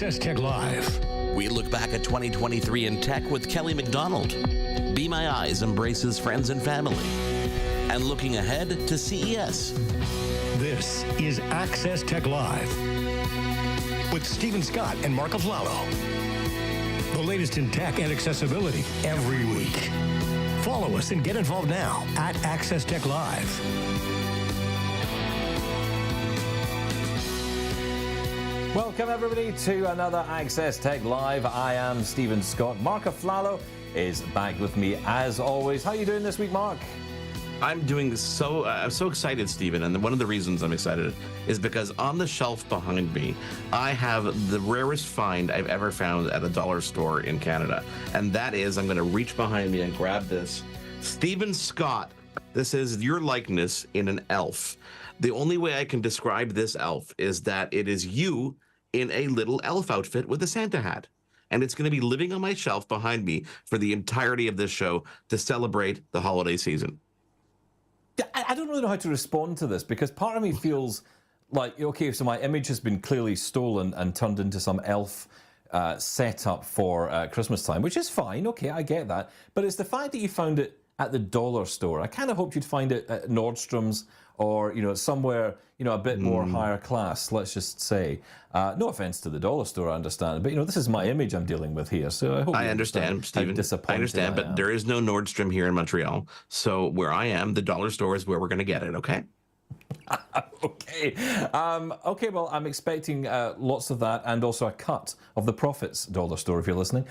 Access Tech Live. We look back at 2023 in tech with Kelly McDonald. Be My Eyes embraces friends and family. And looking ahead to CES. This is Access Tech Live with Stephen Scott and Marc Aflalo. The latest in tech and accessibility every week. Follow us and get involved now at Access Tech Live. Welcome everybody to another Access Tech Live. I am Stephen Scott. Marc Aflalo is back with me as always. How are you doing this week, Marc? I'm doing I'm so excited, Stephen, and one of the reasons I'm excited is because on the shelf behind me, I have the rarest find I've ever found at a dollar store in Canada, and that is, I'm going to reach behind me and grab this. Stephen Scott, this is your likeness in an elf. The only way I can describe this elf is that it is you in a little elf outfit with a Santa hat. And it's going to be living on my shelf behind me for the entirety of this show to celebrate the holiday season. I don't really know how to respond to this because part of me feels like, okay, so my image has been clearly stolen and turned into some elf setup for Christmas time, which is fine. Okay, I get that. But it's the fact that you found it at the dollar store. I kind of hoped you'd find it at Nordstrom's or, somewhere, a bit more higher class, let's just say. No offense to the dollar store, I understand. But, this is my image I'm dealing with here. So I hope you understand, Stephen. I understand, but there is no Nordstrom here in Montreal. So where I am, the dollar store is where we're going to get it, okay? Okay. Okay, well, I'm expecting lots of that and also a cut of the profits, dollar store, if you're listening.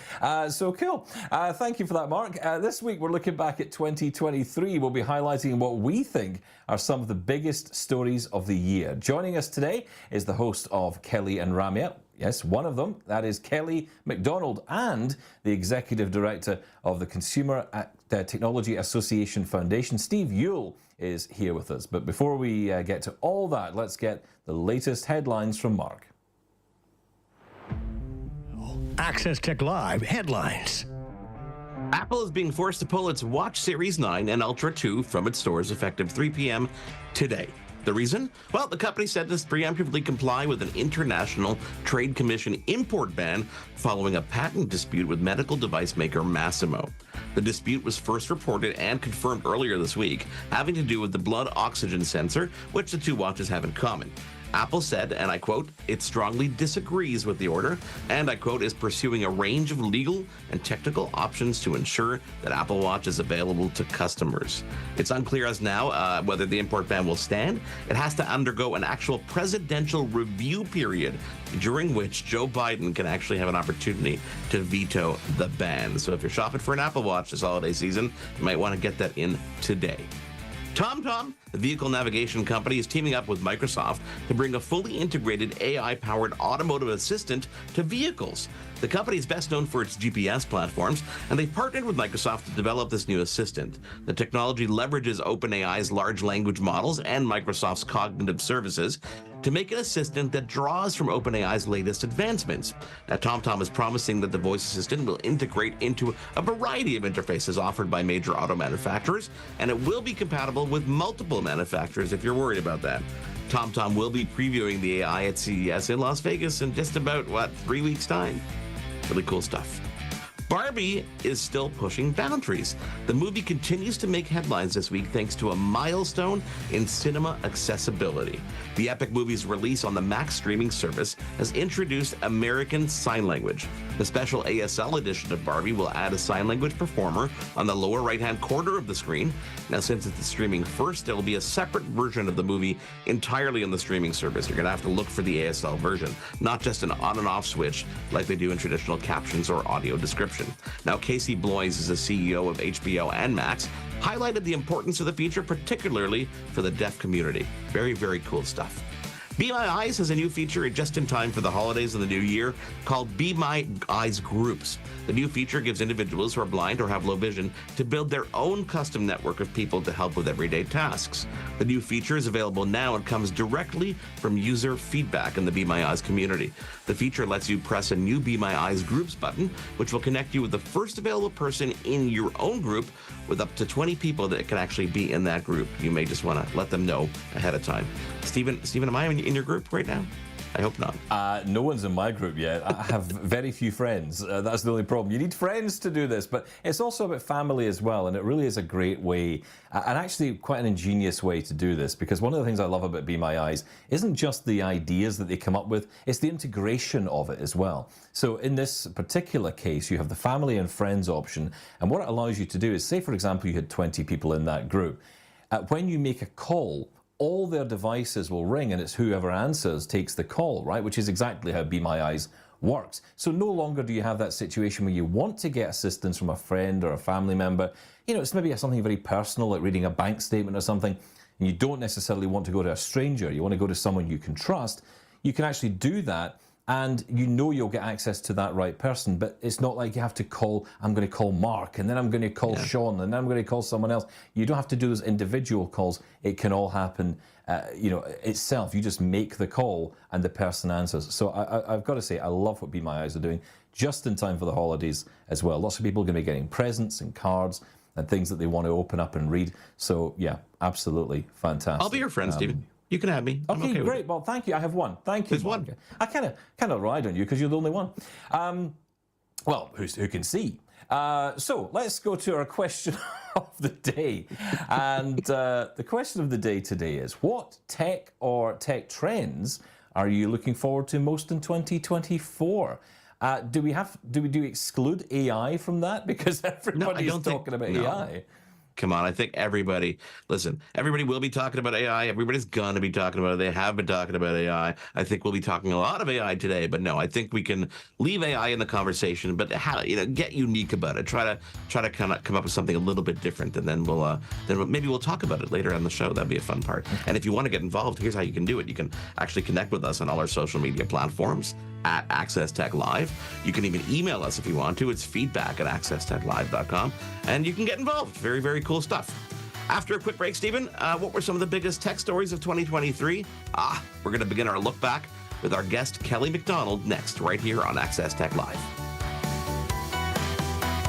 So cool. Thank you for that, Marc. This week, we're looking back at 2023. We'll be highlighting what we think are some of the biggest stories of the year. Joining us today is the host of Kelly and Ramya. Yes, one of them. That is Kelly McDonald, and the Executive Director of the Consumer Technology Association Foundation, Steve Yule, is here with us. But before we get to all that, let's get the latest headlines from Marc. Access Tech Live headlines. Apple is being forced to pull its Watch Series 9 and Ultra 2 from its stores effective 3 p.m. today. The reason? Well, the company said to preemptively comply with an International Trade Commission import ban following a patent dispute with medical device maker Masimo. The dispute was first reported and confirmed earlier this week, having to do with the blood oxygen sensor, which the two watches have in common. Apple said, and I quote, it strongly disagrees with the order, and I quote, is pursuing a range of legal and technical options to ensure that Apple Watch is available to customers. It's unclear as now whether the import ban will stand. It has to undergo an actual presidential review period during which Joe Biden can actually have an opportunity to veto the ban. So if you're shopping for an Apple Watch this holiday season, you might want to get that in today. TomTom, the vehicle navigation company, is teaming up with Microsoft to bring a fully integrated AI-powered automotive assistant to vehicles. The company is best known for its GPS platforms, and they've partnered with Microsoft to develop this new assistant. The technology leverages OpenAI's large language models and Microsoft's cognitive services to make an assistant that draws from OpenAI's latest advancements. Now, TomTom is promising that the voice assistant will integrate into a variety of interfaces offered by major auto manufacturers, and it will be compatible with multiple manufacturers if you're worried about that. TomTom will be previewing the AI at CES in Las Vegas in just about, 3 weeks' time. Really cool stuff. Barbie is still pushing boundaries. The movie continues to make headlines this week thanks to a milestone in cinema accessibility. The epic movie's release on the Max streaming service has introduced American Sign Language. The special ASL edition of Barbie will add a sign language performer on the lower right-hand corner of the screen. Now, since it's streaming first, there will be a separate version of the movie entirely on the streaming service. You're going to have to look for the ASL version, not just an on and off switch like they do in traditional captions or audio description. Now, Casey Bloys is the CEO of HBO and Max, highlighted the importance of the feature, particularly for the deaf community. Very, very cool stuff. Be My Eyes has a new feature just in time for the holidays and the new year called Be My Eyes Groups. The new feature gives individuals who are blind or have low vision to build their own custom network of people to help with everyday tasks. The new feature is available now and comes directly from user feedback in the Be My Eyes community. The feature lets you press a new Be My Eyes Groups button, which will connect you with the first available person in your own group with up to 20 people that can actually be in that group. You may just want to let them know ahead of time. Stephen, am I in your group right now? I hope not. No one's in my group yet. I have very few friends. That's the only problem. You need friends to do this, but it's also about family as well, and it really is a great way, and actually quite an ingenious way to do this, because one of the things I love about Be My Eyes isn't just the ideas that they come up with, it's the integration of it as well. So in this particular case, you have the family and friends option, and what it allows you to do is, say for example you had 20 people in that group, when you make a call, all their devices will ring, and it's whoever answers takes the call, right? Which is exactly how Be My Eyes works. So no longer do you have that situation where you want to get assistance from a friend or a family member. You know, it's maybe something very personal, like reading a bank statement or something, and you don't necessarily want to go to a stranger. You want to go to someone you can trust. You can actually do that, and you know you'll get access to that right person, but it's not like you have to call, I'm going to call Mark, and then I'm going to call Sean, and then I'm going to call someone else. You don't have to do those individual calls. It can all happen, itself. You just make the call, and the person answers. So I've got to say, I love what Be My Eyes are doing, just in time for the holidays as well. Lots of people are going to be getting presents and cards and things that they want to open up and read. So yeah, absolutely fantastic. I'll be your friend, Stephen. You can have me. Okay, great. Well, thank you. I have one. Thank you. There's one. I kind of ride on you because you're the only one. Well, who can see? So let's go to our question of the day. And the question of the day today is, what tech or tech trends are you looking forward to most in 2024? Do we exclude AI from that? Because everybody's talking about AI. Come on, I think everybody will be talking about AI. Everybody's going to be talking about it. They have been talking about AI. I think we'll be talking a lot of AI today, but no, I think we can leave AI in the conversation, but get unique about it. Try to kind of come up with something a little bit different, and then maybe we'll talk about it later on the show. That'd be a fun part. And if you want to get involved, here's how you can do it. You can actually connect with us on all our social media platforms at Access Tech Live. You can even email us if you want to. It's feedback@accesstechlive.com, and you can get involved. Very, very cool stuff. After a quick break, Stephen, what were some of the biggest tech stories of 2023? We're going to begin our look back with our guest, Kelly McDonald, next, right here on Access Tech Live.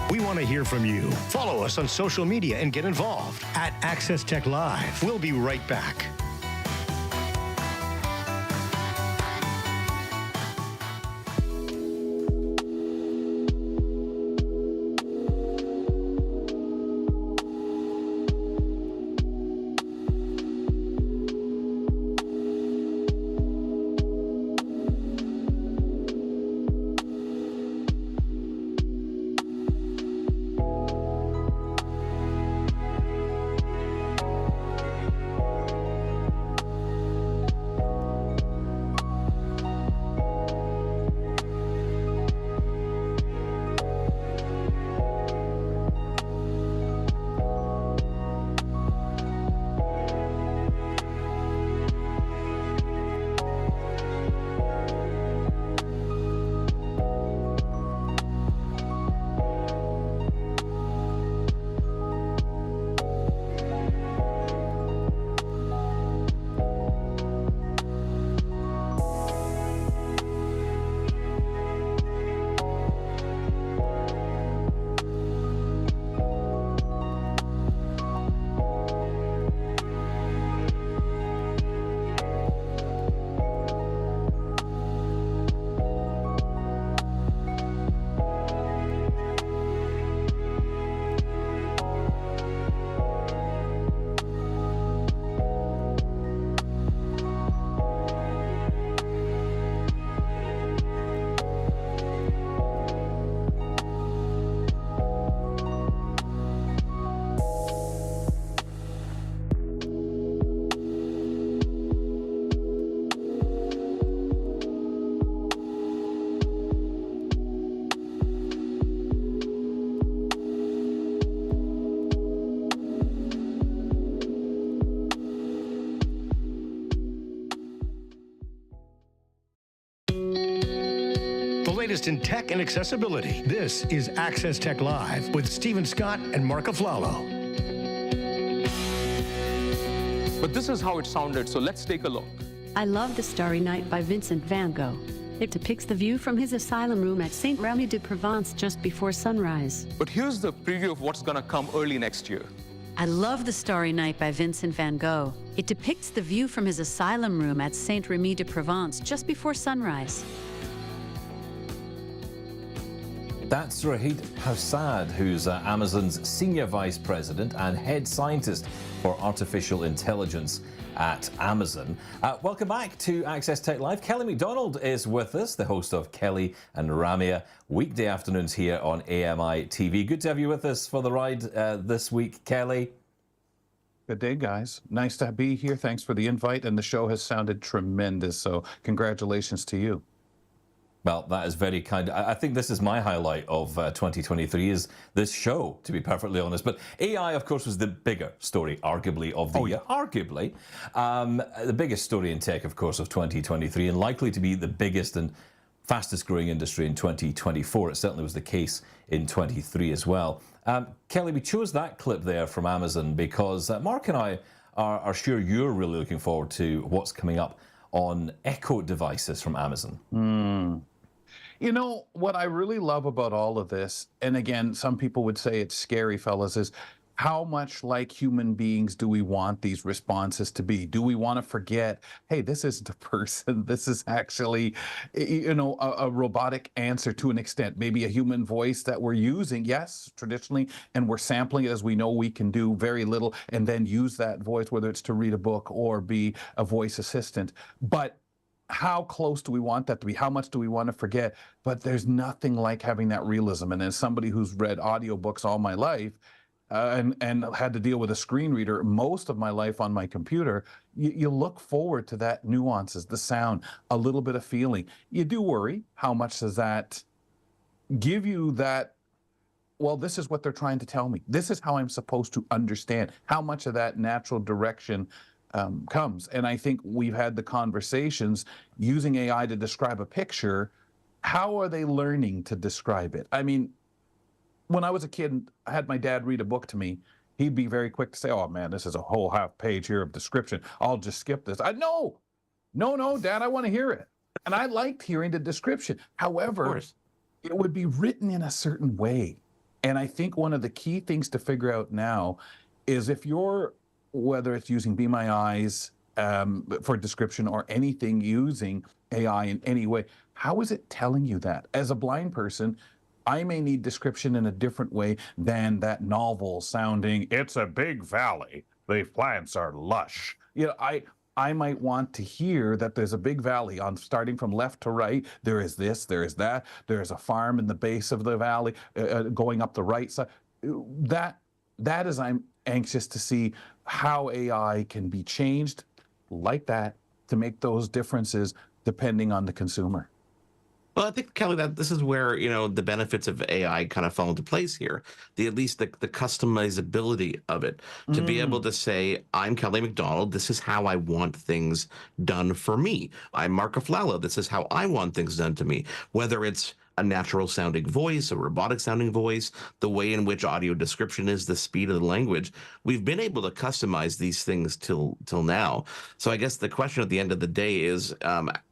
We want to hear from you. Follow us on social media and get involved at Access Tech Live. We'll be right back. Latest in tech and accessibility. This is Access Tech Live with Stephen Scott and Marc Aflalo. But this is how it sounded, so let's take a look. I love The Starry Night by Vincent van Gogh. It depicts the view from his asylum room at Saint Remy de Provence just before sunrise. But here's the preview of what's going to come early next year. I love The Starry Night by Vincent van Gogh. It depicts the view from his asylum room at Saint-Rémy-de-Provence just before sunrise. That's Rahid Houssad, who's Amazon's Senior Vice President and Head Scientist for Artificial Intelligence at Amazon. Welcome back to Access Tech Live. Kelly McDonald is with us, the host of Kelly and Ramia, weekday afternoons here on AMI TV. Good to have you with us for the ride this week, Kelly. Good day, guys. Nice to be here. Thanks for the invite, and the show has sounded tremendous, so congratulations to you. Well, that is very kind. I think this is my highlight of 2023 is this show, to be perfectly honest. But AI, of course, was the bigger story, arguably, of the year. Arguably. The biggest story in tech, of course, of 2023, and likely to be the biggest and fastest growing industry in 2024. It certainly was the case in 23 as well. Kelly, we chose that clip there from Amazon because Mark and I are sure you're really looking forward to what's coming up on Echo devices from Amazon. You know, what I really love about all of this, and again, some people would say it's scary, fellas, is how much like human beings do we want these responses to be? Do we want to forget, hey, this isn't a person, this is actually, you know, a robotic answer to an extent, maybe a human voice that we're using, yes, traditionally, and we're sampling it as we know we can do very little, and then use that voice, whether it's to read a book or be a voice assistant. But how close do we want that to be? How much do we want to forget? But there's nothing like having that realism. And as somebody who's read audiobooks all my life, and had to deal with a screen reader most of my life on my computer, you look forward to that nuances, the sound, a little bit of feeling. You do worry, how much does that give you that, well, this is what they're trying to tell me. This is how I'm supposed to understand. How much of that natural direction comes. And I think we've had the conversations using AI to describe a picture. How are they learning to describe it? I mean, when I was a kid, I had my dad read a book to me. He'd be very quick to say, oh man, this is a whole half page here of description. I'll just skip this. No, Dad, I want to hear it. And I liked hearing the description. However, it would be written in a certain way. And I think one of the key things to figure out now is if you're, whether it's using Be My Eyes for description or anything using AI in any way, how is it telling you that? As a blind person, I may need description in a different way than that novel sounding, it's a big valley, the plants are lush. You know, I might want to hear that there's a big valley on starting from left to right. There is this, there is that, there's a farm in the base of the valley going up the right side. That is, I'm anxious to see how AI can be changed like that to make those differences depending on the consumer. Well, I think, Kelly, that this is where, you know, the benefits of AI kind of fall into place here. At least the customizability of it. To be able to say, I'm Kelly McDonald, this is how I want things done for me. I'm Marc Aflalo, this is how I want things done to me. Whether it's a natural sounding voice, a robotic sounding voice, the way in which audio description is, the speed of the language, we've been able to customize these things till now. So I guess the question at the end of the day is,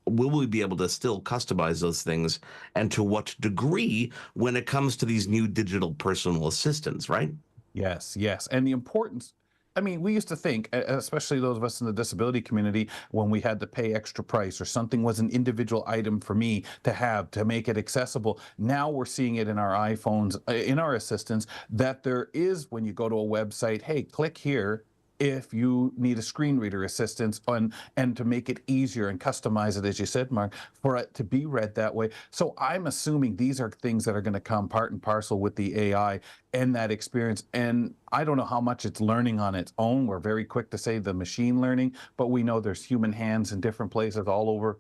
will we be able to still customize those things, and to what degree when it comes to these new digital personal assistants, right? Yes. And the importance, I mean, we used to think, especially those of us in the disability community, when we had to pay extra price or something was an individual item for me to have to make it accessible. Now we're seeing it in our iPhones, in our assistants, that there is, when you go to a website, hey, click here if you need a screen reader assistance and to make it easier and customize it, as you said, Mark, for it to be read that way. So I'm assuming these are things that are going to come part and parcel with the AI and that experience. And I don't know how much it's learning on its own. We're very quick to say the machine learning, but we know there's human hands in different places all over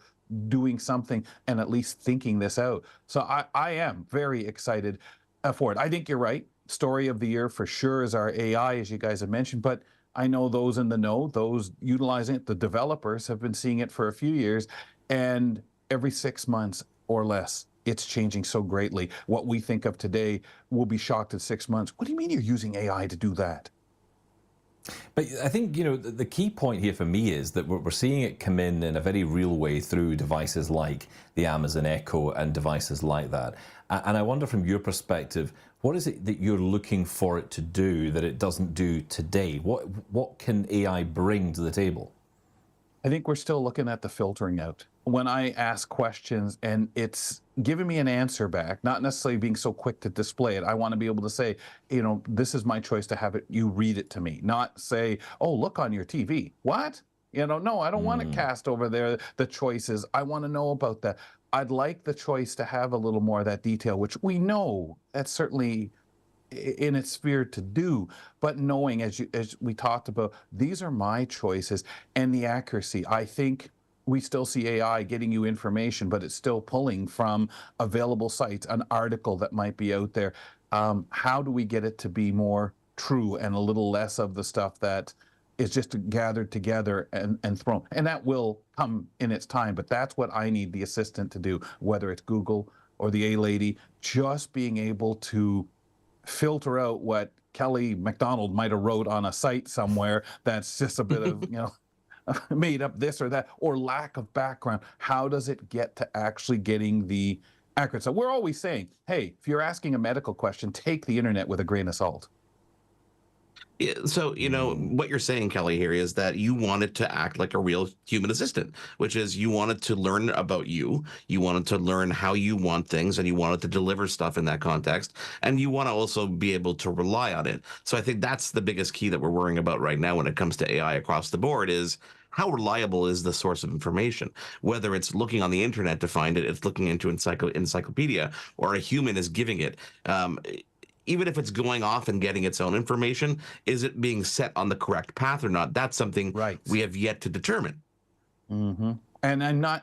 doing something and at least thinking this out. So I am very excited for it. I think you're right. Story of the year for sure is our AI, as you guys have mentioned, but I know those in the know, those utilizing it, the developers have been seeing it for a few years, and every 6 months or less, it's changing so greatly. What we think of today will be shocked in 6 months. What do you mean you're using AI to do that? But I think, you know, the key point here for me is that we're seeing it come in a very real way through devices like the Amazon Echo and devices like that. And I wonder from your perspective, What is it that you're looking for it to do that it doesn't do today? What can AI bring to the table? I think we're still looking at the filtering out. When I ask questions and it's giving me an answer back, not necessarily being so quick to display it. I want to be able to say, you know, this is my choice to have it, you read it to me, not say, oh, look on your TV. What? You know, no, I don't want to cast over there the choices. I want to know about that. I'd like the choice to have a little more of that detail, which we know that's certainly in its sphere to do, but knowing, as we talked about, these are my choices, and the accuracy. I think we still see AI getting you information, but it's still pulling from available sites, an article that might be out there. How do we get it to be more true and a little less of the stuff that is just gathered together and thrown? And that will come in its time, but that's what I need the assistant to do, whether it's Google or the A-Lady, just being able to filter out what Kelly McDonald might have wrote on a site somewhere that's just a bit of, you know, made up this or that, or lack of background. How does it get to actually getting the accurate? So we're always saying, hey, if you're asking a medical question, take the internet with a grain of salt. Yeah, so, you know, what you're saying, Kelly, here is that you want it to act like a real human assistant, which is you want it to learn about you, you want it to learn how you want things, and you want it to deliver stuff in that context, and you want to also be able to rely on it. So I think that's the biggest key that we're worrying about right now when it comes to AI across the board is how reliable is the source of information? Whether it's looking on the internet to find it, it's looking into encyclopedia, or a human is giving it. Even if it's going off and getting its own information, is it being set on the correct path or not? That's something we have yet to determine. And I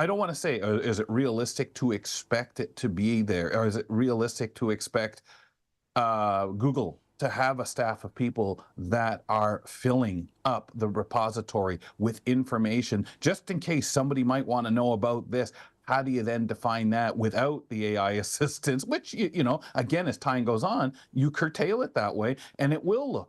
don't want to say, is it realistic to expect it to be there? Or is it realistic to expect Google to have a staff of people that are filling up the repository with information, just in case somebody might want to know about this? How do you then define that without the AI assistance, which, you know, again, as time goes on, you curtail it that way, and it will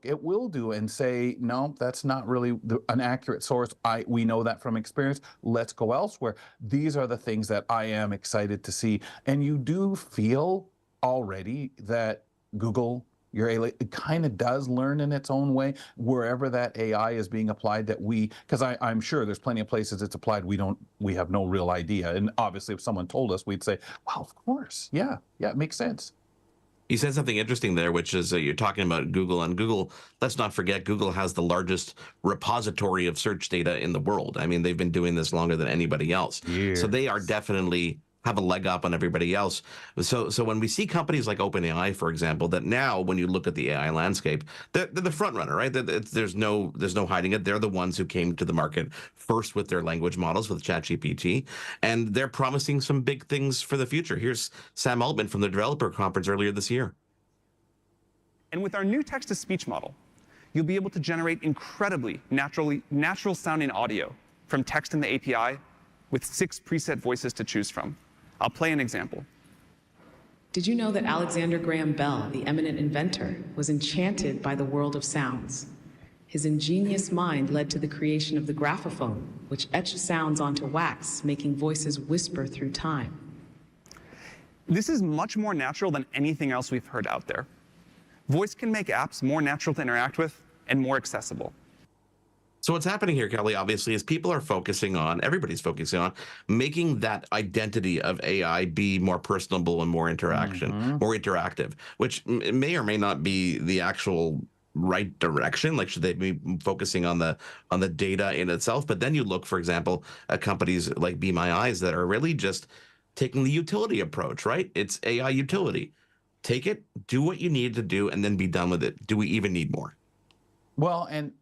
do and say, no, that's not really an accurate source. We know that from experience. Let's go elsewhere. These are the things that I am excited to see. And you do feel already that Google, it kind of does learn in its own way wherever that AI is being applied, that because I'm sure there's plenty of places it's applied we have no real idea. And obviously if someone told us, we'd say, well, of course, yeah, it makes sense. You said something interesting there, which is you're talking about Google, and Google, let's not forget, Google has the largest repository of search data in the world. I mean, they've been doing this longer than anybody else. So they are definitely have a leg up on everybody else. So when we see companies like OpenAI, for example, that now when you look at the AI landscape, they're the front runner, right? There's no hiding it. They're the ones who came to the market first with their language models with ChatGPT, and they're promising some big things for the future. Here's Sam Altman from the developer conference earlier this year. And with our new text-to-speech model, you'll be able to generate incredibly natural sounding audio from text in the API with 6 preset voices to choose from. I'll play an example. Did you know that Alexander Graham Bell, the eminent inventor, was enchanted by the world of sounds? His ingenious mind led to the creation of the graphophone, which etched sounds onto wax, making voices whisper through time. This is much more natural than anything else we've heard out there. Voice can make apps more natural to interact with and more accessible. So what's happening here, Kelly, obviously, is everybody's focusing on making that identity of AI be more personable and more more interactive, which may or may not be the actual right direction. Like, should they be focusing on the data in itself? But then you look, for example, at companies like Be My Eyes that are really just taking the utility approach, right? It's AI utility. Take it, do what you need to do, and then be done with it. Do we even need more? Well, and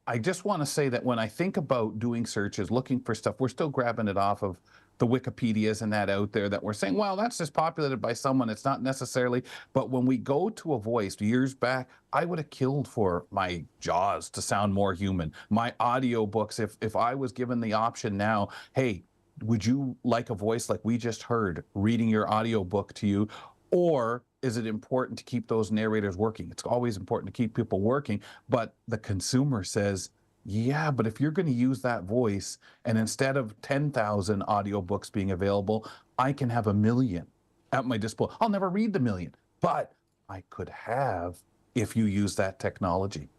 I just want to say that when I think about doing searches, looking for stuff, we're still grabbing it off of the Wikipedias and that out there that we're saying, well, that's just populated by someone. It's not necessarily. But when we go to a voice, years back, I would have killed for my Jaws to sound more human. My audiobooks, if I was given the option now, hey, would you like a voice like we just heard reading your audiobook to you? Or is it important to keep those narrators working? It's always important to keep people working, but the consumer says, yeah, but if you're going to use that voice, and instead of 10,000 audiobooks being available, I can have 1 million at my disposal. I'll never read the 1 million, but I could have if you use that technology.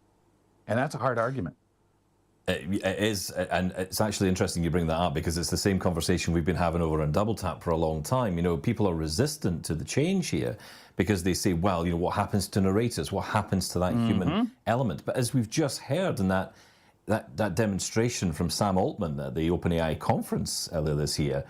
And that's a hard argument. It is, and it's actually interesting you bring that up, because it's the same conversation we've been having over on Double Tap for a long time. You know, people are resistant to the change here because they say, well, you know, what happens to narrators? What happens to that human element? But as we've just heard in that demonstration from Sam Altman at the OpenAI conference earlier this year,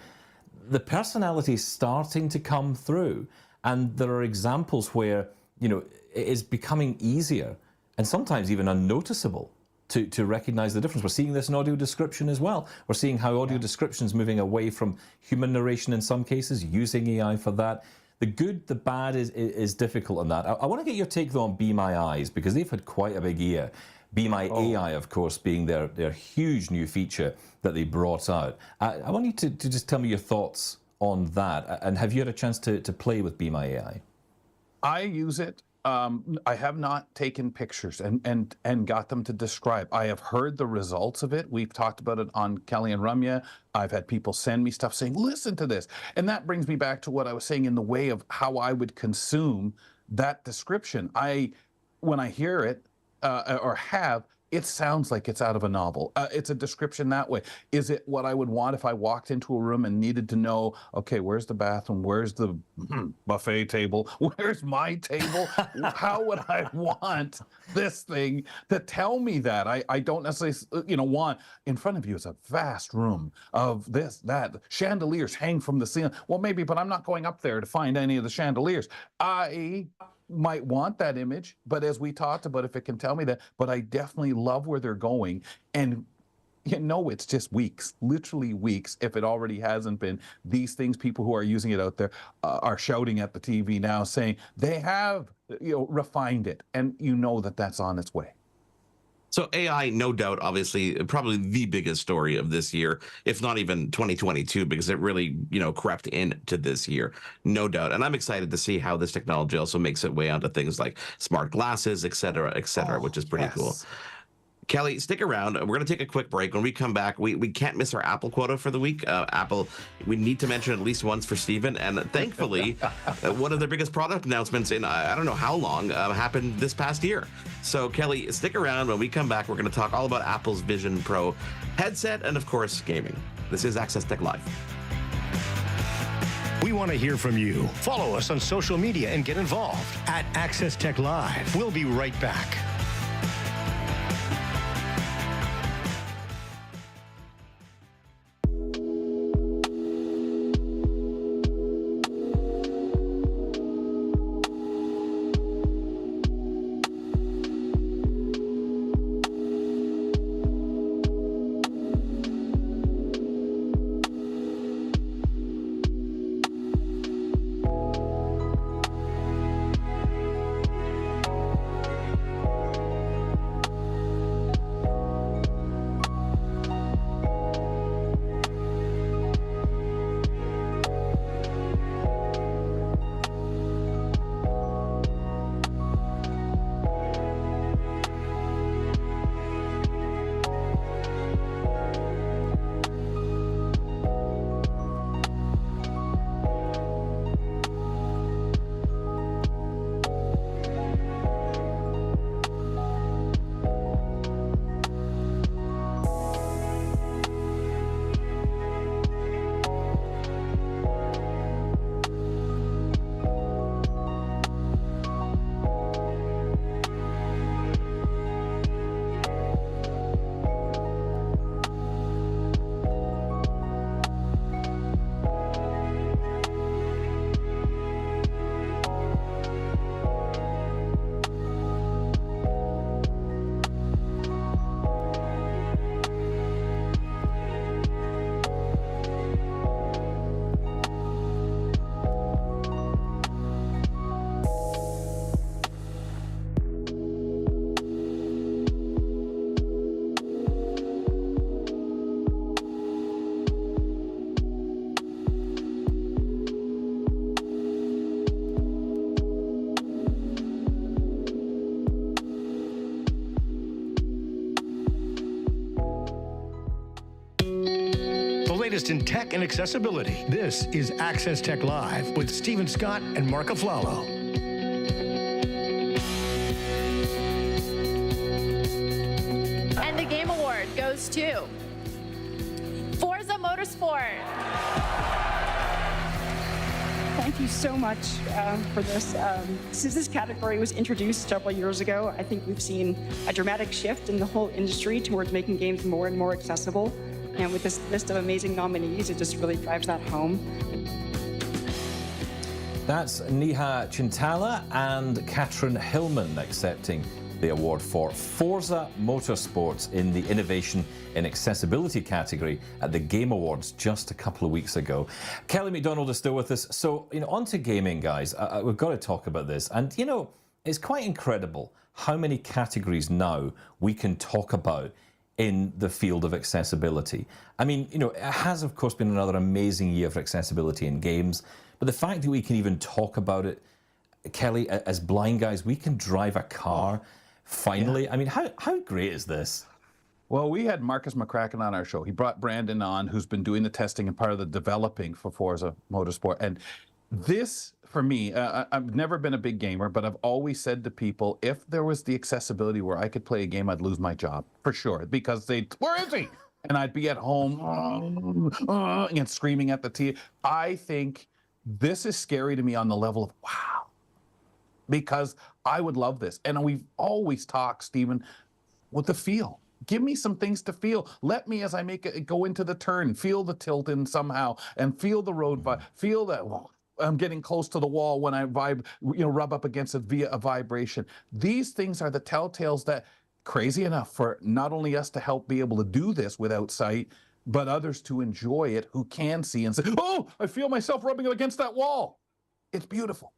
the personality is starting to come through. And there are examples where, you know, it is becoming easier and sometimes even unnoticeable to recognize the difference. We're seeing this in audio description as well. We're seeing how audio description is moving away from human narration in some cases, using AI for that. The good, the bad is difficult on that. I want to get your take, though, on Be My Eyes, because they've had quite a big year. Be My AI, of course, being their huge new feature that they brought out. I want you to just tell me your thoughts on that. And have you had a chance to play with Be My AI? I use it. I have not taken pictures and got them to describe. I have heard the results of it. We've talked about it on Kelly and Ramya. I've had people send me stuff saying, listen to this. And that brings me back to what I was saying in the way of how I would consume that description. When I hear it it sounds like it's out of a novel. It's a description that way. Is it what I would want if I walked into a room and needed to know, okay, where's the bathroom? Where's the buffet table? Where's my table? How would I want this thing to tell me that? I don't necessarily, want, in front of you is a vast room of this, that, chandeliers hang from the ceiling. Well, maybe, but I'm not going up there to find any of the chandeliers. I might want that image, but as we talked about, if it can tell me that, but I definitely love where they're going. And it's just weeks, literally weeks, if it already hasn't been. These things, people who are using it out there are shouting at the TV now saying they have refined it, and that's on its way. So AI, no doubt, obviously, probably the biggest story of this year, if not even 2022, because it really, crept into this year, no doubt. And I'm excited to see how this technology also makes its way onto things like smart glasses, et cetera, which is pretty cool. Kelly, stick around. We're going to take a quick break. When we come back, we can't miss our Apple quota for the week. Apple, we need to mention at least once for Stephen. And thankfully, one of their biggest product announcements in I don't know how long happened this past year. So, Kelly, stick around. When we come back, we're going to talk all about Apple's Vision Pro headset and, of course, gaming. This is Access Tech Live. We want to hear from you. Follow us on social media and get involved at Access Tech Live. We'll be right back. Latest in tech and accessibility. This is Access Tech Live with Stephen Scott and Marc Aflalo. introduce to Forza Motorsport. Thank you so much for this. Since this category was introduced several years ago, I think we've seen a dramatic shift in the whole industry towards making games more and more accessible. And with this list of amazing nominees, it just really drives that home. That's Neha Chintala and Katrin Hillman accepting the award for Forza Motorsports in the Innovation in Accessibility category at the Game Awards just a couple of weeks ago. Kelly McDonald is still with us. So, on to gaming, guys. We've got to talk about this. And, it's quite incredible how many categories now we can talk about in the field of accessibility. I mean, it has, of course, been another amazing year for accessibility in games. But the fact that we can even talk about it, Kelly, as blind guys, we can drive a car. Finally, yeah. I mean, how great is this? Well, we had Marcus McCracken on our show. He brought Brandon on, who's been doing the testing and part of the developing for Forza Motorsport. And this, for me, I've never been a big gamer, but I've always said to people, if there was the accessibility where I could play a game, I'd lose my job, for sure. Because where is he? And I'd be at home and screaming at the TV. I think this is scary to me on the level of, wow. Because I would love this. And we've always talked, Stephen, with the feel. Give me some things to feel. Let me, as I make it go into the turn, feel the tilt in somehow and feel the road, feel that I'm getting close to the wall when I rub up against it via a vibration. These things are the telltales that, crazy enough, for not only us to help be able to do this without sight, but others to enjoy it who can see and say, oh, I feel myself rubbing against that wall. It's beautiful.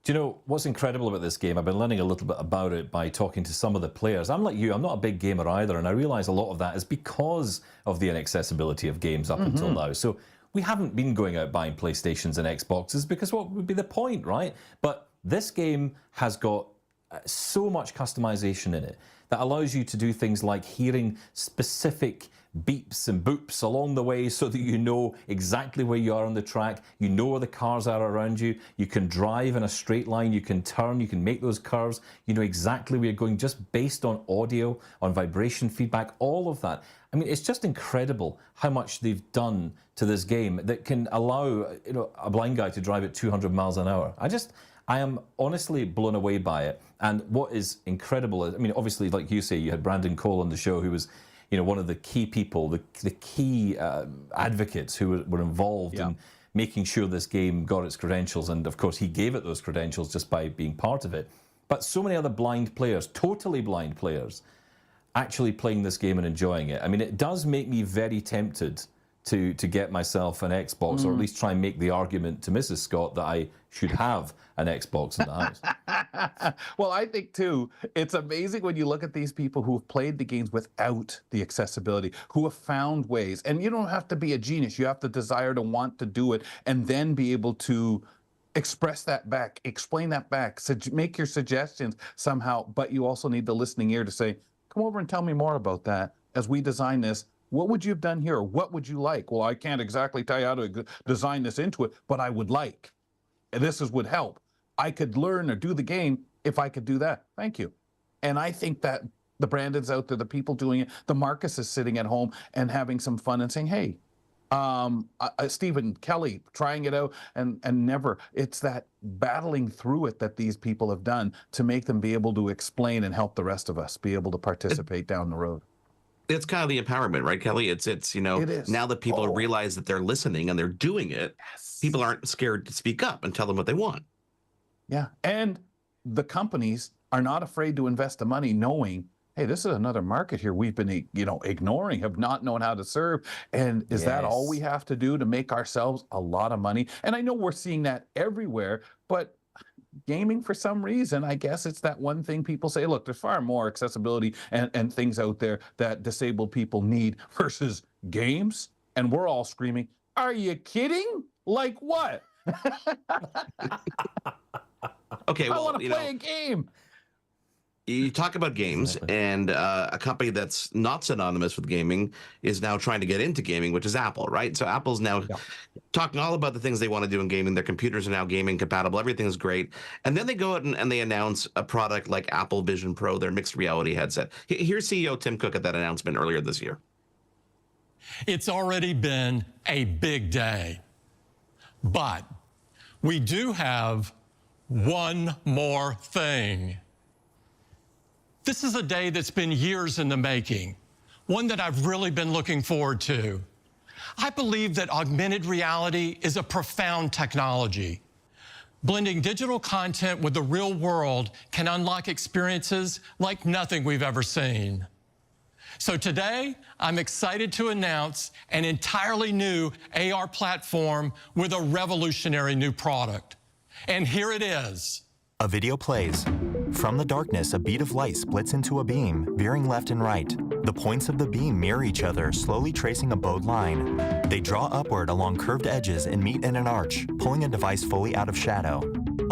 Do you know what's incredible about this game? I've been learning a little bit about it by talking to some of the players. I'm like you, I'm not a big gamer either, and I realize a lot of that is because of the inaccessibility of games up until now. So we haven't been going out buying PlayStations and Xboxes because what would be the point, right? But this game has got so much customization in it that allows you to do things like hearing specific beeps and boops along the way so that you know exactly where you are on the track, you know where the cars are around you, you can drive in a straight line, you can turn, you can make those curves, you know exactly where you're going just based on audio, on vibration feedback, all of that. I mean, it's just incredible how much they've done to this game that can allow a blind guy to drive at 200 miles an hour. I am honestly blown away by it. And what is incredible, I mean, obviously, like you say, you had Brandon Cole on the show, who was, one of the key people, the key advocates who were involved in making sure this game got its credentials. And of course, he gave it those credentials just by being part of it. But so many other blind players, totally blind players, actually playing this game and enjoying it. I mean, it does make me very tempted to get myself an Xbox, or at least try and make the argument to Mrs. Scott that I should have an Xbox in the house. Well, I think, too, it's amazing when you look at these people who have played the games without the accessibility, who have found ways. And you don't have to be a genius. You have the desire to want to do it and then be able to express that back, explain that back, make your suggestions somehow. But you also need the listening ear to say, come over and tell me more about that as we design this. What would you have done here? What would you like? Well, I can't exactly tell you how to design this into it, but I would like. And this would help. I could learn or do the game if I could do that. Thank you. And I think that the Brandons out there, the people doing it, the Marcus is sitting at home and having some fun and saying, hey, Stephen, Kelly, trying it out and never. It's that battling through it that these people have done to make them be able to explain and help the rest of us be able to participate down the road. It's kind of the empowerment, right, Kelly? It's It is. now that people realize that they're listening and they're doing it, people aren't scared to speak up and tell them what they want. Yeah, and the companies are not afraid to invest the money knowing, hey, this is another market here we've been, ignoring, have not known how to serve. And is that all we have to do to make ourselves a lot of money? And I know we're seeing that everywhere, but gaming, for some reason, I guess it's that one thing people say, look, there's far more accessibility and things out there that disabled people need versus games. And we're all screaming, are you kidding? Like what? Okay, well, I want to play a game. You talk about games, and a company that's not synonymous with gaming is now trying to get into gaming, which is Apple, right? So Apple's now talking all about the things they want to do in gaming. Their computers are now gaming compatible. Everything's great. And then they go out and they announce a product like Apple Vision Pro, their mixed reality headset. Here's CEO Tim Cook at that announcement earlier this year. It's already been a big day, but we do have one more thing. This is a day that's been years in the making, one that I've really been looking forward to. I believe that augmented reality is a profound technology. Blending digital content with the real world can unlock experiences like nothing we've ever seen. So today, I'm excited to announce an entirely new AR platform with a revolutionary new product. And here it is. A video plays. From the darkness, a bead of light splits into a beam, veering left and right. The points of the beam mirror each other, slowly tracing a bowed line. They draw upward along curved edges and meet in an arch, pulling a device fully out of shadow.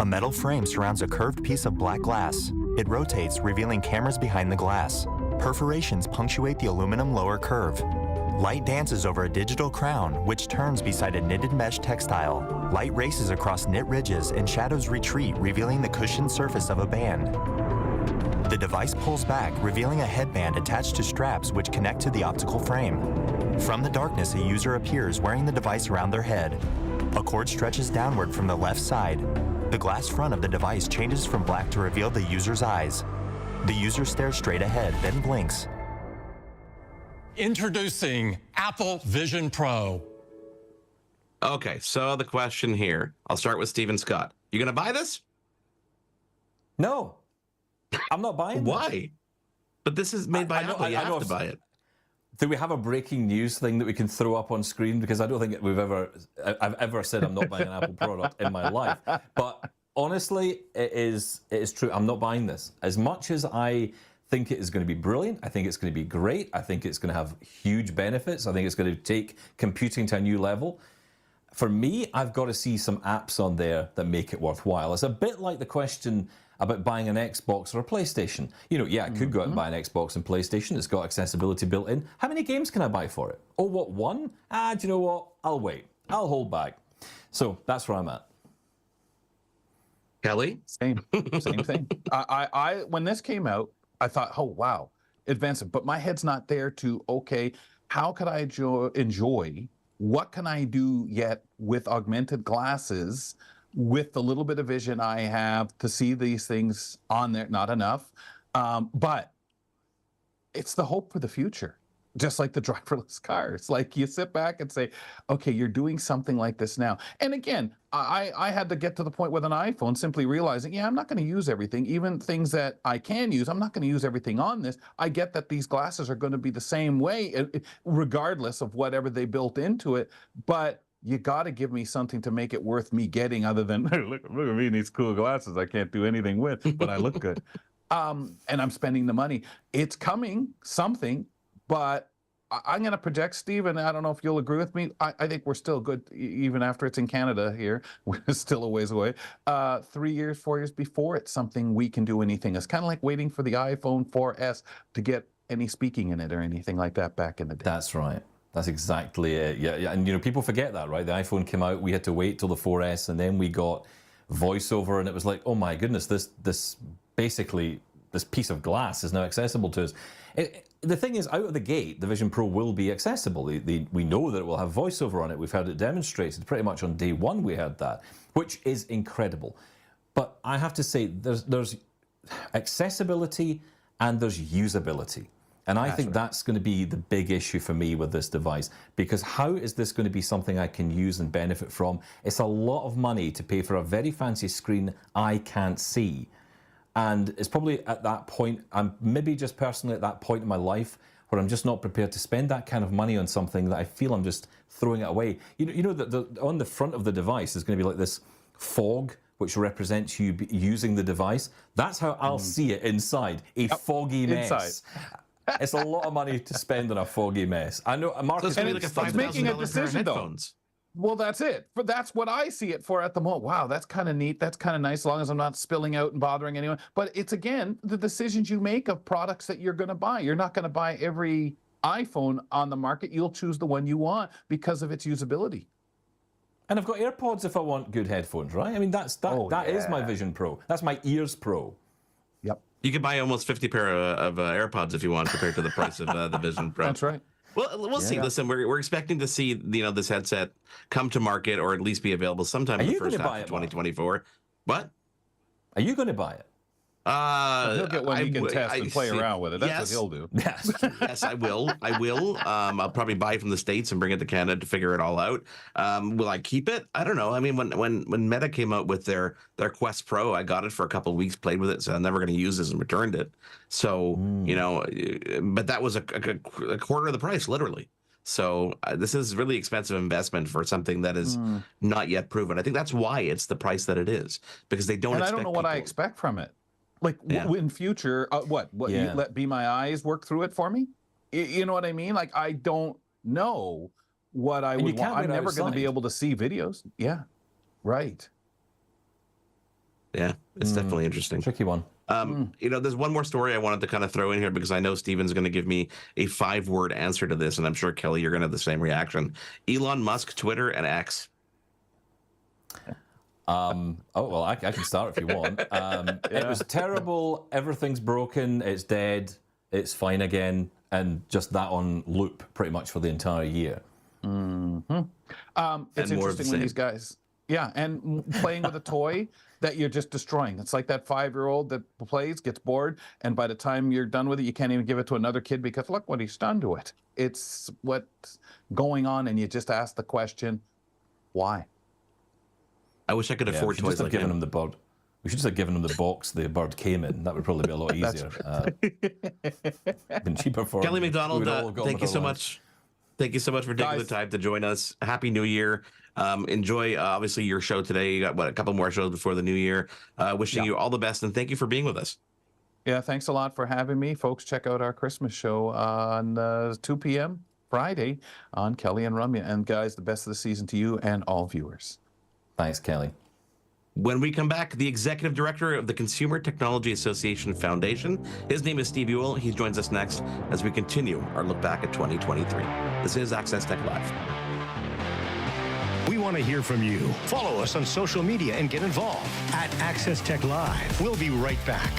A metal frame surrounds a curved piece of black glass. It rotates, revealing cameras behind the glass. Perforations punctuate the aluminum lower curve. Light dances over a digital crown, which turns beside a knitted mesh textile. Light races across knit ridges and shadows retreat, revealing the cushioned surface of a band. The device pulls back, revealing a headband attached to straps which connect to the optical frame. From the darkness, a user appears wearing the device around their head. A cord stretches downward from the left side. The glass front of the device changes from black to reveal the user's eyes. The user stares straight ahead, then blinks. Introducing Apple Vision Pro. Okay, so the question here, I'll start with Stephen Scott. You going to buy this? No, I'm not buying this. Why? But this is made by Apple. You have to buy it. Do we have a breaking news thing that we can throw up on screen? Because I don't think I've ever said I'm not buying an Apple product in my life. But honestly, it is true. I'm not buying this. As much as I think it is going to be brilliant, I think it's going to be great, I think it's going to have huge benefits, I think it's going to take computing to a new level. For me, I've got to see some apps on there that make it worthwhile. It's a bit like the question about buying an Xbox or a PlayStation. You know, yeah, I could go out and buy an Xbox and PlayStation. It's got accessibility built in. How many games can I buy for it? Oh, what, one? Do you know what? I'll wait. I'll hold back. So that's where I'm at. Kelly? Same thing. I when this came out, I thought, oh, wow, advancing. But my head's not there to, okay, how could I enjoy? What can I do yet with augmented glasses, with the little bit of vision I have to see these things on there? Not enough. But it's the hope for the future. Just like the driverless car. It's like you sit back and say, okay, you're doing something like this now. And again, I had to get to the point with an iPhone, simply realizing, yeah, I'm not going to use everything. Even things that I can use, I'm not going to use everything on this. I get that these glasses are going to be the same way, regardless of whatever they built into it. But you got to give me something to make it worth me getting, other than, look at me in these cool glasses I can't do anything with, but I look good. And I'm spending the money. It's coming, something. But I'm going to project, Steve, and I don't know if you'll agree with me. I think we're still good, even after it's in Canada here. We're still a ways away. 3 years, 4 years before it's something we can do anything. It's kind of like waiting for the iPhone 4S to get any speaking in it or anything like that back in the day. That's right. That's exactly it. Yeah. And, you know, people forget that, right? The iPhone came out, we had to wait till the 4S, and then we got voiceover, and it was like, oh my goodness, this basically, this piece of glass is now accessible to us. The thing is, out of the gate, the Vision Pro will be accessible. We know that it will have voiceover on it. We've had it demonstrated pretty much on day one. We had that, which is incredible. But I have to say, there's accessibility and there's usability. And I think that's going to be the big issue for me with this device, because how is this going to be something I can use and benefit from? It's a lot of money to pay for a very fancy screen I can't see. And it's probably at that point, I'm maybe just personally at that point in my life where I'm just not prepared to spend that kind of money on something that I feel I'm just throwing it away. You know that on the front of the device is going to be like this fog, which represents you using the device. That's how I'll see it inside, a foggy mess. It's a lot of money to spend on a foggy mess. I know, Mark, so it's going to be like a $5,000 making a decision, though. Well, that's it. But that's what I see it for at the moment. Wow, that's kind of neat. That's kind of nice, as long as I'm not spilling out and bothering anyone. But it's, again, the decisions you make of products that you're going to buy. You're not going to buy every iPhone on the market. You'll choose the one you want because of its usability. And I've got AirPods if I want good headphones, right? I mean, that is my Vision Pro. That's my Ears Pro. Yep. You could buy almost 50 pair of AirPods if you want, compared to the price of the Vision Pro. That's right. Well, we'll see. Listen, we're expecting to see this headset come to market, or at least be available sometime in the first half of 2024. What? Are you going to buy it? He'll get one he can test and play around with it. That's what he'll do. Yes, yes, I will. I'll probably buy it from the States and bring it to Canada to figure it all out. Will I keep it? I don't know. I mean, when Meta came out with their Quest Pro, I got it for a couple of weeks, played with it, so I'm never going to use this and returned it. So but that was a quarter of the price, literally. So this is really expensive investment for something that is not yet proven. I think that's why it's the price that it is, because they don't. And expect I don't know what I expect from it. Like in future, what you let Be My Eyes work through it for me? You know what I mean? Like, I don't know what I would want. I'm never going to be able to see videos. Yeah, right. Yeah, it's definitely interesting. Tricky one. There's one more story I wanted to kind of throw in here, because I know Steven's going to give me a 5-word answer to this, and I'm sure, Kelly, you're going to have the same reaction. Elon Musk, Twitter, and X. I can start if you want. It was terrible. Everything's broken. It's dead. It's fine again, and just that on loop pretty much for the entire year. It's interesting when these guys, and playing with a toy that you're just destroying. It's like that 5-year-old that plays, gets bored, and by the time you're done with it, you can't even give it to another kid because look what he's done to it. It's what's going on, and you just ask the question, why? I wish I could afford toys like him. We should just have given him the box the bird came in. That would probably be a lot easier. Been cheaper for Kelly him. McDonald, thank you so much. Thank you so much for taking the time to join us. Happy New Year. Enjoy, obviously, your show today. You got, a couple more shows before the new year. Wishing you all the best, and thank you for being with us. Yeah, thanks a lot for having me. Folks, check out our Christmas show on 2 p.m. Friday on Kelly and Rumya. And guys, the best of the season to you and all viewers. Thanks, Kelly. When we come back, the executive director of the Consumer Technology Association Foundation, his name is Steve Ewell. He joins us next as we continue our look back at 2023. This is Access Tech Live. We want to hear from you. Follow us on social media and get involved at Access Tech Live. We'll be right back.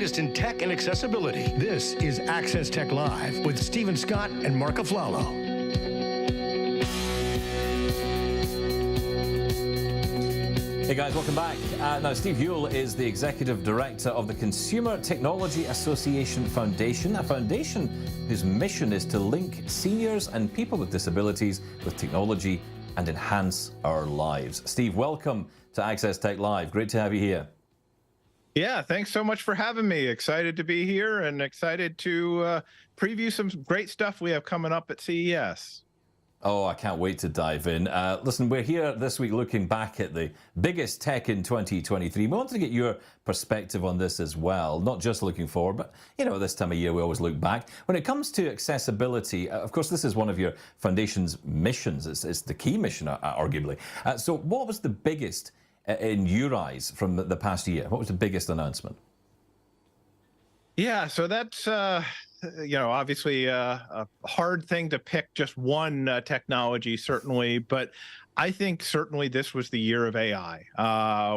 latest in tech and accessibility. This is Access Tech Live with Stephen Scott and Marc Aflalo. Hey guys, welcome back. Now, Steve Ewell is the Executive Director of the Consumer Technology Association Foundation, a foundation whose mission is to link seniors and people with disabilities with technology and enhance our lives. Steve, welcome to Access Tech Live. Great to have you here. Yeah, thanks so much for having me. Excited to be here and excited to preview some great stuff we have coming up at CES. Oh, I can't wait to dive in. Listen, we're here this week looking back at the biggest tech in 2023. We wanted to get your perspective on this as well, not just looking forward, but, you know, this time of year we always look back. When it comes to accessibility, of course, this is one of your foundation's missions. It's the key mission, arguably. So what was the biggest, in your eyes, from the past year? What was the biggest announcement? Yeah, so that's... you know, obviously a hard thing to pick just one technology, certainly, but I think certainly this was the year of AI.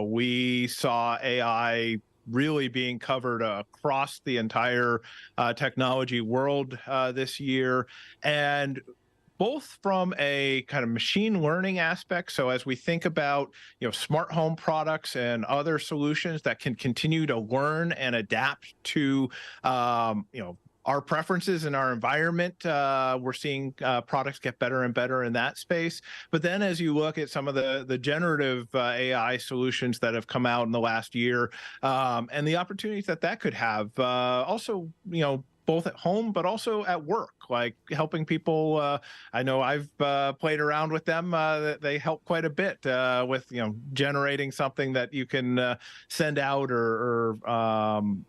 We saw AI really being covered across the entire technology world this year, and both from a kind of machine learning aspect. So as we think about, you know, smart home products and other solutions that can continue to learn and adapt to, you know, our preferences in our environment, we're seeing products get better and better in that space. But then as you look at some of the generative AI solutions that have come out in the last year, and the opportunities that could have, also, you know, both at home, but also at work, like helping people. I know I've played around with them. They help quite a bit with, you know, generating something that you can send out or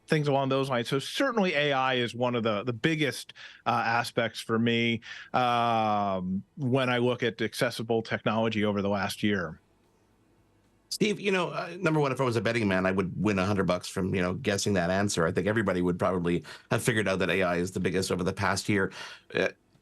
things along those lines. So certainly AI is one of the biggest aspects for me when I look at accessible technology over the last year. Steve, you know, number one, if I was a betting man, I would win $100 from, you know, guessing that answer. I think everybody would probably have figured out that AI is the biggest over the past year.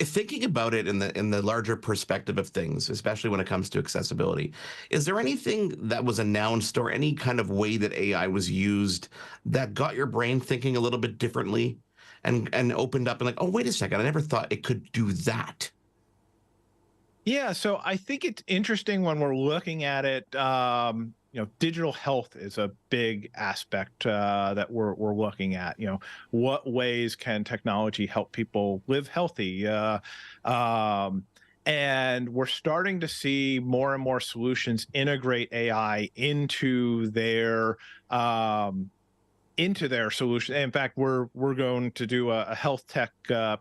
Thinking about it in the larger perspective of things, especially when it comes to accessibility, is there anything that was announced or any kind of way that AI was used that got your brain thinking a little bit differently and opened up and like, oh, wait a second, I never thought it could do that? Yeah, so I think it's interesting when we're looking at it. You know, digital health is a big aspect that we're looking at. You know, what ways can technology help people live healthy? And we're starting to see more and more solutions integrate AI into their solution. In fact, we're going to do a health tech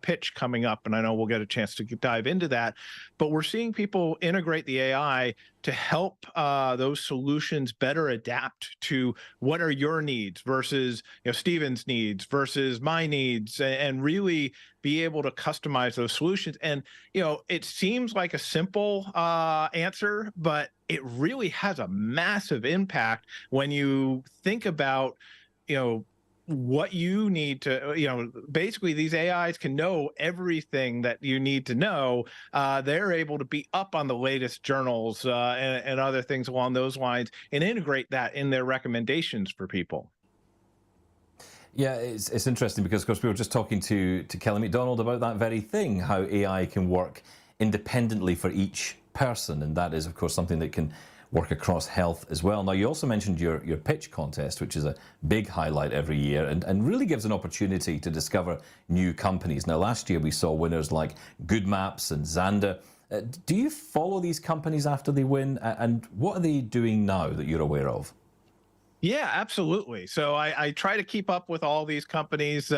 pitch coming up, and I know we'll get a chance to dive into that. But we're seeing people integrate the AI to help those solutions better adapt to what are your needs versus, you know, Stephen's needs versus my needs, and really be able to customize those solutions. And, you know, it seems like a simple answer, but it really has a massive impact when you think about, you know, what you need to, you know, basically these AIs can know everything that you need to know. They're able to be up on the latest journals and other things along those lines and integrate that in their recommendations for people. Yeah, it's interesting because, of course, we were just talking to Kelly McDonald about that very thing, how AI can work independently for each person. And that is, of course, something that can work across health as well. Now, you also mentioned your pitch contest, which is a big highlight every year and really gives an opportunity to discover new companies. Now, last year we saw winners like Good Maps and Xander. Do you follow these companies after they win? And what are they doing now that you're aware of? Yeah, absolutely. So I try to keep up with all these companies.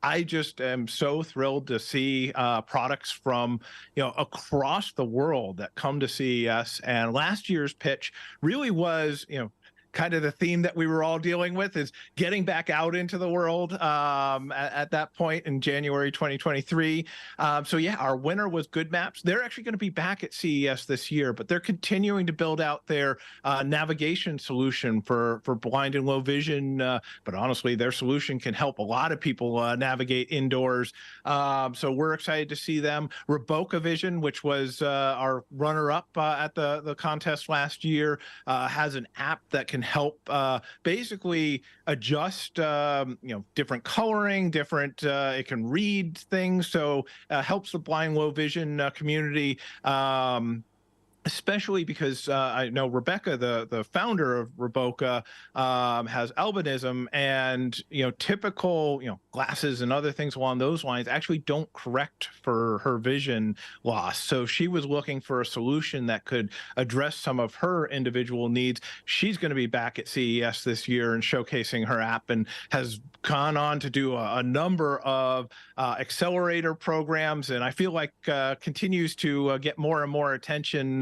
I just am so thrilled to see products from, you know, across the world that come to CES. And last year's pitch really was, you know, kind of the theme that we were all dealing with is getting back out into the world at that point in January 2023. So yeah, our winner was Good Maps. They're actually going to be back at CES this year, but they're continuing to build out their navigation solution for blind and low vision. But honestly, their solution can help a lot of people navigate indoors. So we're excited to see them. Roboca Vision, which was our runner-up at the contest last year, has an app that can help basically adjust, different coloring, different, it can read things. So helps the blind, low vision community. Especially because I know Rebecca, the founder of Reboca, has albinism, and typical glasses and other things along those lines actually don't correct for her vision loss. So she was looking for a solution that could address some of her individual needs. She's going to be back at CES this year and showcasing her app, and has gone on to do a number of accelerator programs, and I feel like continues to get more and more attention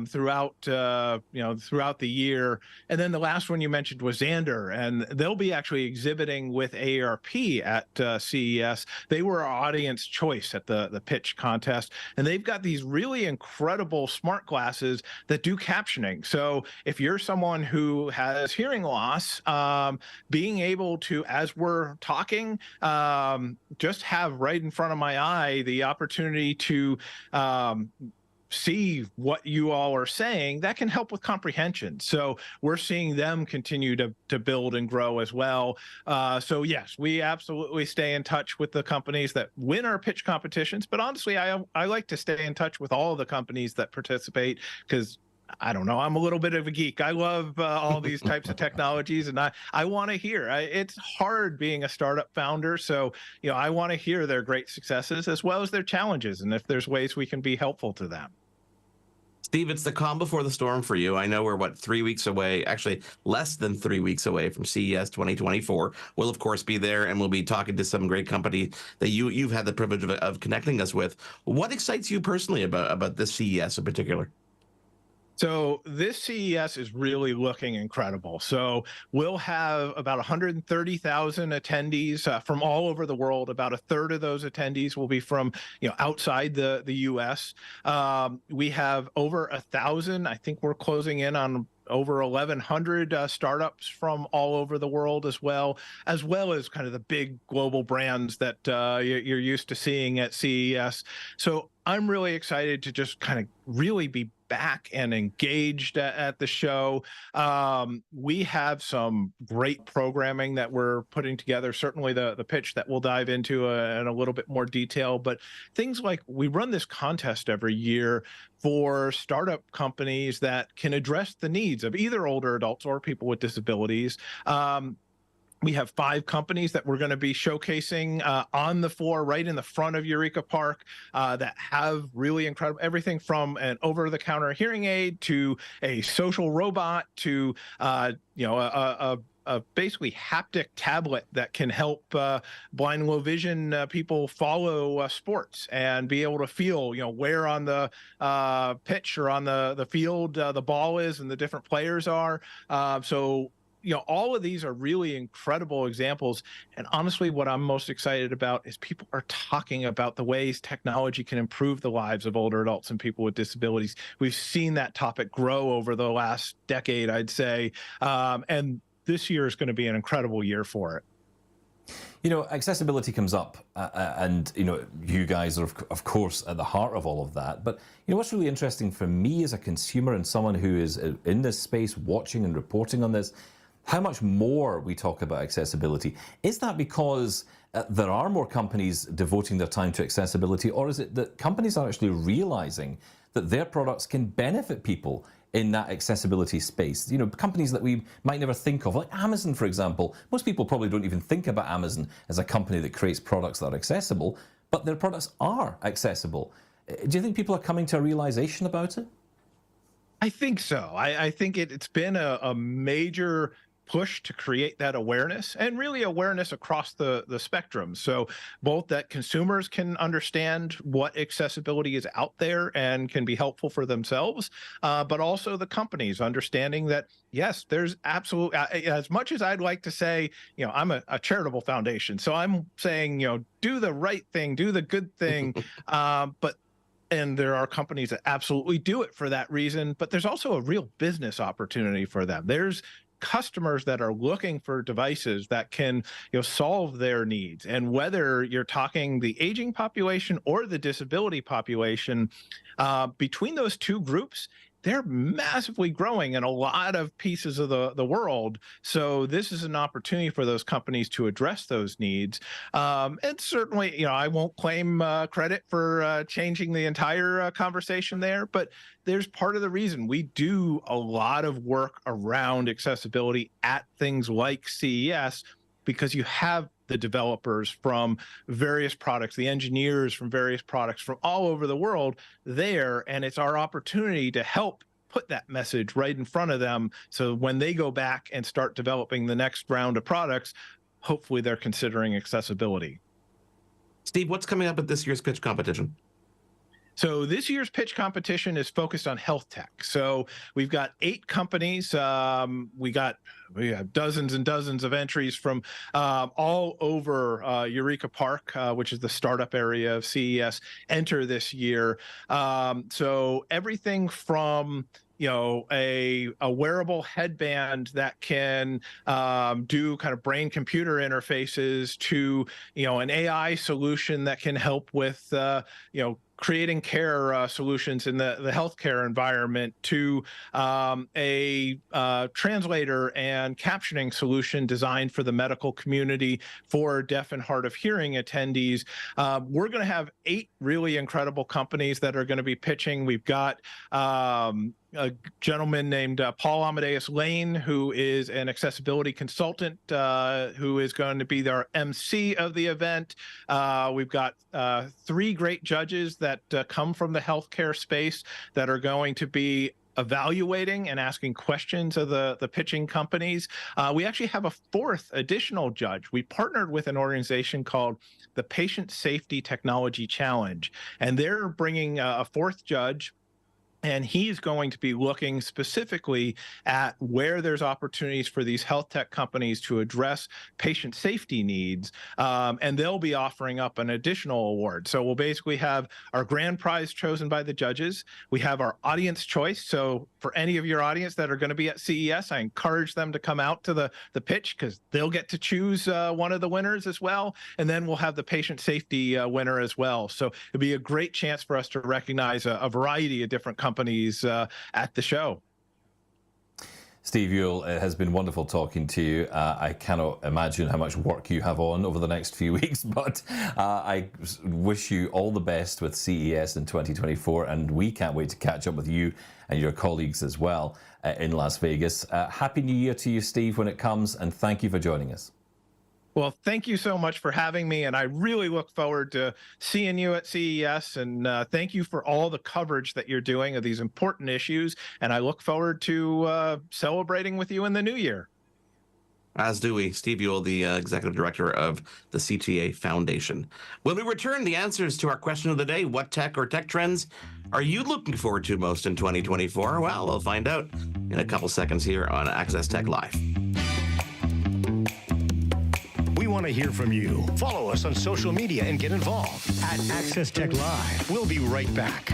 throughout throughout the year. And then the last one you mentioned was Xander, and they'll be actually exhibiting with AARP at CES. They were our audience choice at the pitch contest, and they've got these really incredible smart glasses that do captioning. So if you're someone who has hearing loss, being able to, as we're talking, just have right in front of my eye the opportunity to see what you all are saying, that can help with comprehension. So we're seeing them continue to build and grow as well. So yes, we absolutely stay in touch with the companies that win our pitch competitions. But honestly, I like to stay in touch with all of the companies that participate, because I don't know, I'm a little bit of a geek. I love all these types of technologies, and I want to hear. It's hard being a startup founder, so I want to hear their great successes as well as their challenges, and if there's ways we can be helpful to them. Steve, it's the calm before the storm for you. I know we're, 3 weeks away, actually less than 3 weeks away from CES 2024. We'll, of course, be there, and we'll be talking to some great company that you've had the privilege of connecting us with. What excites you personally about this CES in particular? So this CES is really looking incredible. So we'll have about 130,000 attendees from all over the world. About a third of those attendees will be from outside the U.S. We have over 1,000. I think we're closing in on over 1,100 startups from all over the world, as well as kind of the big global brands that you're used to seeing at CES. So I'm really excited to just kind of really be back and engaged at the show. We have some great programming that we're putting together, certainly the pitch that we'll dive into in a little bit more detail, but things like we run this contest every year for startup companies that can address the needs of either older adults or people with disabilities. We have 5 companies that we're going to be showcasing on the floor right in the front of Eureka Park that have really incredible everything from an over-the-counter hearing aid to a social robot to a basically haptic tablet that can help blind and low vision people follow sports and be able to feel where on the pitch or on the field the ball is and the different players are. So all of these are really incredible examples. And honestly, what I'm most excited about is people are talking about the ways technology can improve the lives of older adults and people with disabilities. We've seen that topic grow over the last decade, I'd say. And this year is going to be an incredible year for it. Accessibility comes up, and you guys are of course at the heart of all of that. But what's really interesting for me as a consumer and someone who is in this space watching and reporting on this, how much more we talk about accessibility. Is that because there are more companies devoting their time to accessibility, or is it that companies are actually realizing that their products can benefit people in that accessibility space? Companies that we might never think of, like Amazon, for example. Most people probably don't even think about Amazon as a company that creates products that are accessible, but their products are accessible. Do you think people are coming to a realization about it? I think so. I think it's been a major push to create that awareness, and really awareness across the spectrum. So both that consumers can understand what accessibility is out there and can be helpful for themselves, but also the companies understanding that, yes, there's absolutely, as much as I'd like to say, I'm a charitable foundation. So I'm saying, do the right thing, do the good thing. And there are companies that absolutely do it for that reason, but there's also a real business opportunity for them. There's customers that are looking for devices that can solve their needs. And whether you're talking the aging population or the disability population, between those two groups, they're massively growing in a lot of pieces of the world. So this is an opportunity for those companies to address those needs. And certainly, I won't claim credit for changing the entire conversation there, but there's part of the reason we do a lot of work around accessibility at things like CES, because you have the developers from various products, the engineers from various products from all over the world there, and it's our opportunity to help put that message right in front of them, so when they go back and start developing the next round of products, hopefully they're considering accessibility. Steve, what's coming up at this year's pitch competition? So this year's pitch competition is focused on health tech. So we've got 8 companies. We have dozens and dozens of entries from all over Eureka Park, which is the startup area of CES, enter this year. So everything from a wearable headband that can do kind of brain-computer interfaces to an AI solution that can help with creating care solutions in the healthcare environment, to a translator and captioning solution designed for the medical community for deaf and hard of hearing attendees. We're going to have 8 really incredible companies that are going to be pitching. We've got a gentleman named Paul Amadeus Lane, who is an accessibility consultant, who is going to be our MC of the event. We've got 3 great judges that come from the healthcare space that are going to be evaluating and asking questions of the pitching companies. We actually have a 4th additional judge. We partnered with an organization called the Patient Safety Technology Challenge, and they're bringing a 4th judge, and he's going to be looking specifically at where there's opportunities for these health tech companies to address patient safety needs, and they'll be offering up an additional award. So we'll basically have our grand prize chosen by the judges. We have our audience choice. So for any of your audience that are going to be at CES, I encourage them to come out to the pitch, because they'll get to choose one of the winners as well. And then we'll have the patient safety winner as well. So it'll be a great chance for us to recognize a variety of different companies at the show. Steve Ewell, it has been wonderful talking to you. I cannot imagine how much work you have on over the next few weeks, but I wish you all the best with CES in 2024, and we can't wait to catch up with you and your colleagues as well in Las Vegas. Happy New Year to you, Steve, when it comes, and thank you for joining us. Well, thank you so much for having me, and I really look forward to seeing you at CES, and thank you for all the coverage that you're doing of these important issues, and I look forward to celebrating with you in the new year. As do we. Steve Ewell, the executive director of the CTA Foundation. When we return, the answers to our question of the day: what tech or tech trends are you looking forward to most in 2024? Well, we'll find out in a couple seconds here on Access Tech Live. We want to hear from you. Follow us on social media and get involved at Access Tech Live. We'll be right back.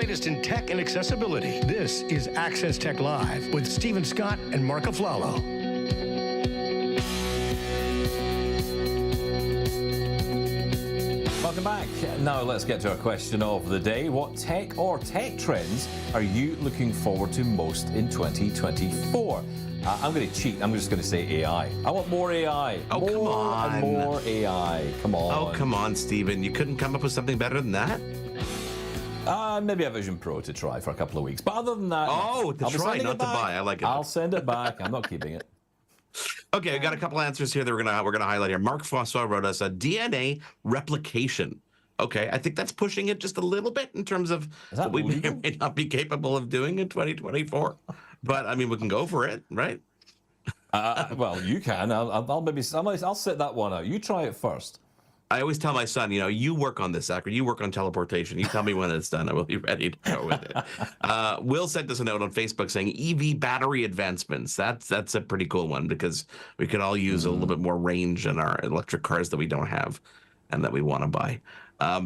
latest in tech and accessibility. This is Access Tech Live with Stephen Scott and Marc Aflalo. Welcome back. Now let's get to our question of the day. What tech or tech trends are you looking forward to most in 2024? I'm going to cheat. I'm just going to say AI. I want more AI. Oh, more come on. And more AI. Come on. Oh, come on, Stephen. You couldn't come up with something better than that? Maybe a Vision Pro to try for a couple of weeks. But other than that, to try, not to buy. I like it. I'll send it back. I'm not keeping it. Okay, we got a couple answers here that we're gonna highlight here. Marc François wrote us a DNA replication. Okay, I think that's pushing it just a little bit in terms of what we may or may not be capable of doing in 2024. But I mean, we can go for it, right? Well, you can. I'll sit that one out. You try it first. I always tell my son, you work on this, Zachary. You work on teleportation. You tell me when it's done. I will be ready to go with it. Will sent us a note on Facebook saying EV battery advancements. That's a pretty cool one because we could all use a little bit more range in our electric cars that we don't have and that we want to buy.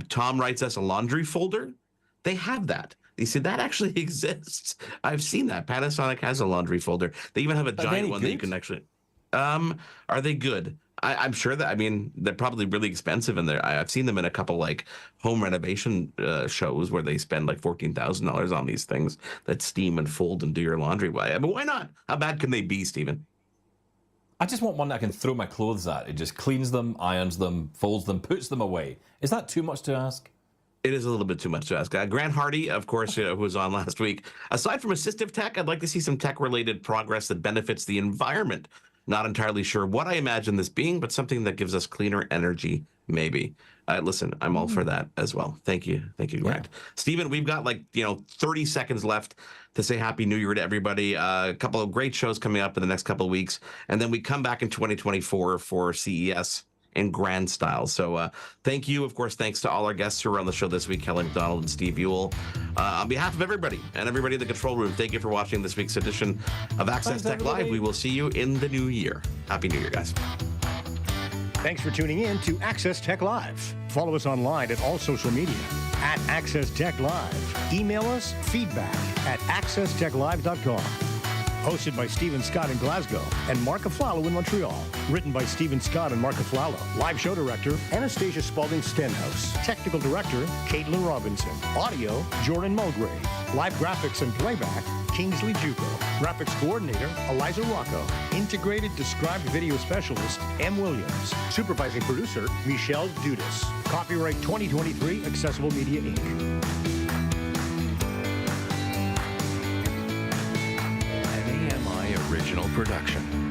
Tom writes us a laundry folder. They have that. You see, that actually exists. I've seen that. Panasonic has a laundry folder. They even have a giant one that you can actually... Are they good? I'm sure that, I mean, they're probably really expensive in there. I've seen them in a couple like home renovation shows where they spend like $14,000 on these things that steam and fold and do your laundry. But why not? How bad can they be, Stephen? I just want one that I can throw my clothes at. It just cleans them, irons them, folds them, puts them away. Is that too much to ask? It is a little bit too much to ask. Grant Hardy, of course, who was on last week. Aside from assistive tech, I'd like to see some tech-related progress that benefits the environment. Not entirely sure what I imagine this being, but something that gives us cleaner energy, maybe. Listen, I'm all for that as well. Thank you, Grant. Yeah. Stephen, we've got 30 seconds left to say Happy New Year to everybody. A couple of great shows coming up in the next couple of weeks, and then we come back in 2024 for CES in grand style. So thank you. Of course, thanks to all our guests who were on the show this week, Kelly McDonald and Steve Ewell. On behalf of everybody and everybody in the control room, thank you for watching this week's edition of Access Tech Live. We will see you in the new year. Happy New Year, guys. Thanks for tuning in to Access Tech Live. Follow us online at all social media at Access Tech Live. Email us feedback at accesstechlive.com. Hosted by Stephen Scott in Glasgow and Marc Aflalo in Montreal. Written by Stephen Scott and Marc Aflalo. Live show director, Anastasia Spalding Stenhouse. Technical director, Caitlin Robinson. Audio, Jordan Mulgrave. Live graphics and playback, Kingsley Juco. Graphics coordinator, Eliza Rocco. Integrated described video specialist, M. Williams. Supervising producer, Michelle Dudas. Copyright 2023, Accessible Media, Inc. Original production.